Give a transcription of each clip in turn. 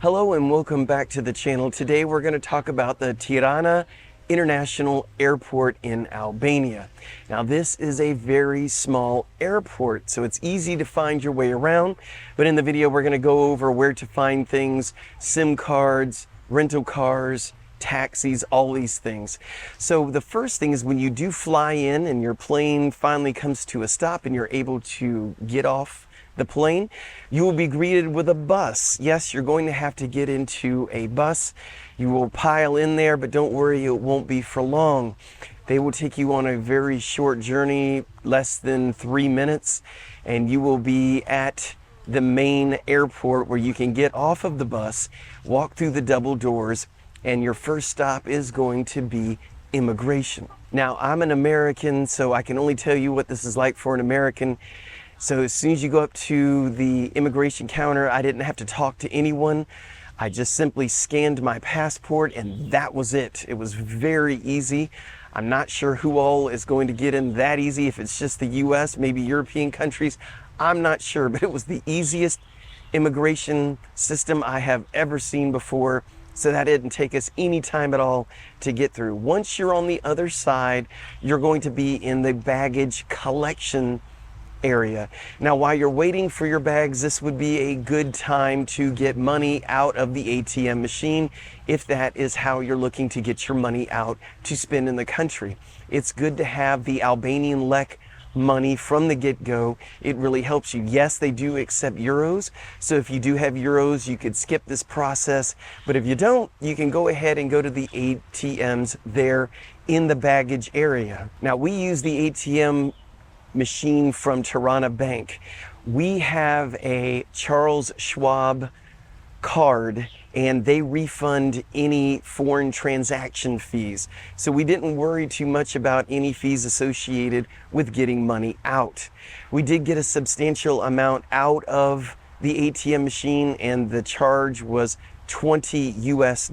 Hello and welcome back to the channel. Today we're going to talk about the Tirana International Airport in Albania. Now this is a very small airport, so it's easy to find your way around, but in the video we're going to go over where to find things, SIM cards, rental cars, taxis, all these things. So the first thing is when you do fly in and your plane finally comes to a stop and you're able to get off the plane, you will be greeted with a bus. Yes, you're going to have to get into a bus. You will pile in there, but don't worry, it won't be for long. They will take you on a very short journey, less than 3 minutes, and you will be at the main airport where you can get off of the bus, walk through the double doors, and your first stop is going to be immigration. Now, I'm an American, so I can only tell you what this is like for an American. So as soon as you go up to the immigration counter, I didn't have to talk to anyone. I just simply scanned my passport and that was it. It was very easy. I'm not sure who all is going to get in that easy. If it's just the US, maybe European countries, I'm not sure, but it was the easiest immigration system I have ever seen before. So that didn't take us any time at all to get through. Once you're on the other side, you're going to be in the baggage collection area. Now, while you're waiting for your bags, this would be a good time to get money out of the ATM machine if that is how you're looking to get your money out to spend in the country. It's good to have the Albanian lek money from the get-go. It really helps you. Yes, they do accept euros, so if you do have euros, you could skip this process, but if you don't, you can go ahead and go to the ATMs there in the baggage area. Now, we use the ATM machine from Tirana Bank. We have a Charles Schwab card and they refund any foreign transaction fees. So we didn't worry too much about any fees associated with getting money out. We did get a substantial amount out of the ATM machine and the charge was $20 US,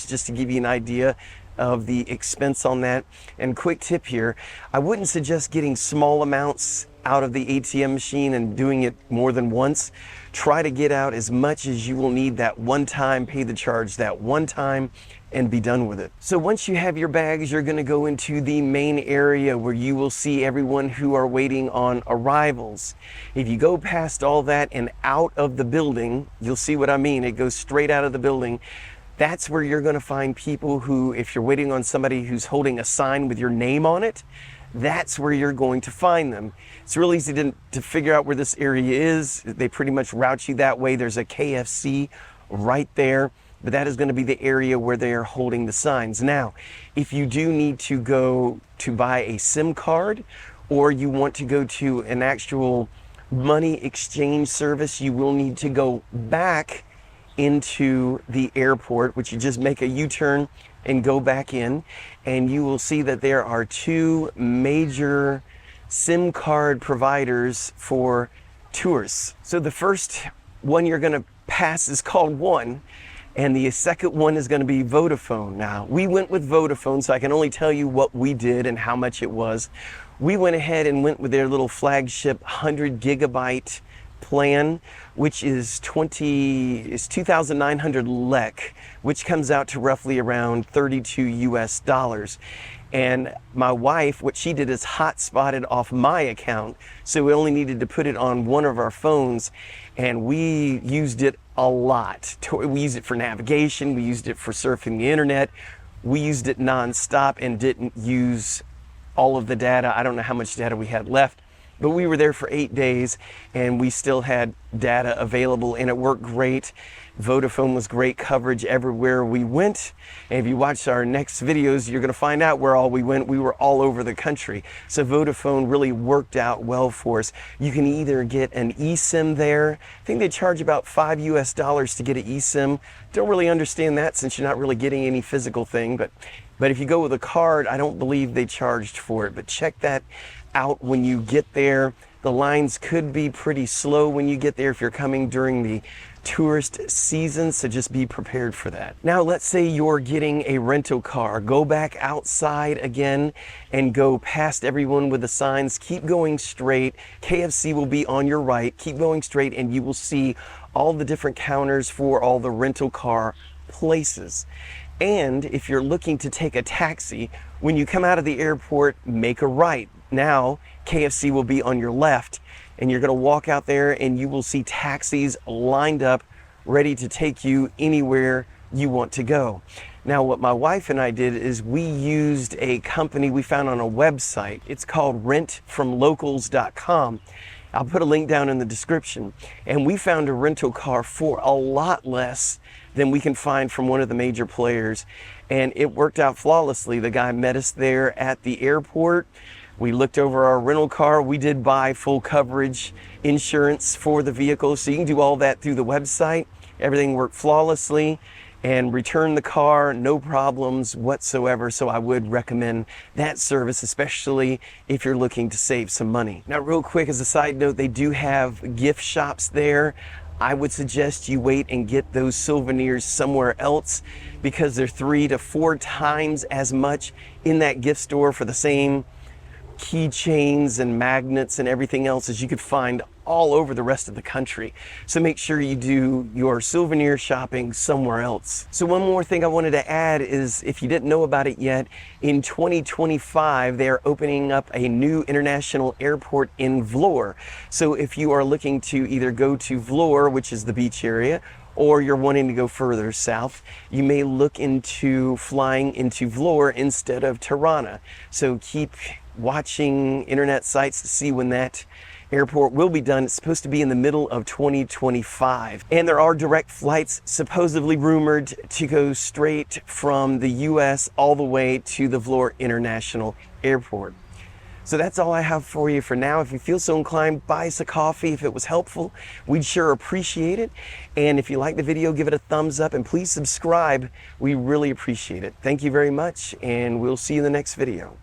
just to give you an idea of the expense on that. And quick tip here, I wouldn't suggest getting small amounts out of the ATM machine and doing it more than once. Try to get out as much as you will need that one time, pay the charge that one time, and be done with it. So once you have your bags, you're going to go into the main area where you will see everyone who are waiting on arrivals. If you go past all that and out of the building, you'll see what I mean. It goes straight out of the building. That's where you're going to find people who, if you're waiting on somebody who's holding a sign with your name on it, that's where you're going to find them. It's real easy to figure out where this area is. They pretty much route you that way. There's a KFC right there, but that is going to be the area where they are holding the signs. Now, if you do need to go to buy a SIM card or you want to go to an actual money exchange service, you will need to go back into the airport, which you just make a U-turn and go back in, and you will see that there are two major SIM card providers for tourists. So the first one you're going to pass is called One, and the second one is going to be Vodafone. Now, we went with Vodafone, so I can only tell you what we did and how much it was. We went ahead and went with their little flagship 100 gigabyte plan, which is 2,900 lek, which comes out to roughly around $32 US. And my wife, what she did is hotspotted off my account, so we only needed to put it on one of our phones, and we used it a lot. We used it for navigation, we used it for surfing the internet, we used it non-stop and didn't use all of the data. I don't know how much data we had left, but we were there for 8 days and we still had data available and it worked great. Vodafone was great coverage everywhere we went. And if you watch our next videos, you're gonna find out where all we went. We were all over the country. So Vodafone really worked out well for us. You can either get an eSIM there. I think they charge about $5 US to get an eSIM. Don't really understand that since you're not really getting any physical thing, but if you go with a card, I don't believe they charged for it, but check that out when you get there. The lines could be pretty slow when you get there if you're coming during the tourist season, so just be prepared for that. Now, let's say you're getting a rental car. Go back outside again and go past everyone with the signs. Keep going straight. KFC will be on your right. Keep going straight and you will see all the different counters for all the rental car places. And if you're looking to take a taxi, when you come out of the airport, make a right. Now, KFC will be on your left, and you're going to walk out there and you will see taxis lined up, ready to take you anywhere you want to go. Now, what my wife and I did is we used a company we found on a website. It's called rentfromlocals.com. I'll put a link down in the description. And we found a rental car for a lot less than we can find from one of the major players. And it worked out flawlessly. The guy met us there at the airport. We looked over our rental car. We did buy full coverage insurance for the vehicle. So you can do all that through the website. Everything worked flawlessly, and return the car, no problems whatsoever. So I would recommend that service, especially if you're looking to save some money. Now, real quick, as a side note, they do have gift shops there. I would suggest you wait and get those souvenirs somewhere else, because they're 3 to 4 times as much in that gift store for the same keychains and magnets and everything else as you could find all over the rest of the country. So make sure you do your souvenir shopping somewhere else. So one more thing I wanted to add is, if you didn't know about it yet, in 2025 they are opening up a new international airport in Vlore. So if you are looking to either go to Vlore, which is the beach area, or you're wanting to go further south, you may look into flying into Vlore instead of Tirana. So keep watching internet sites to see when that airport will be done. It's supposed to be in the middle of 2025. And there are direct flights supposedly rumored to go straight from the US all the way to the Vlore International Airport. So that's all I have for you for now. If you feel so inclined, buy us a coffee. If it was helpful, we'd sure appreciate it. And if you like the video, give it a thumbs up and please subscribe. We really appreciate it. Thank you very much, and we'll see you in the next video.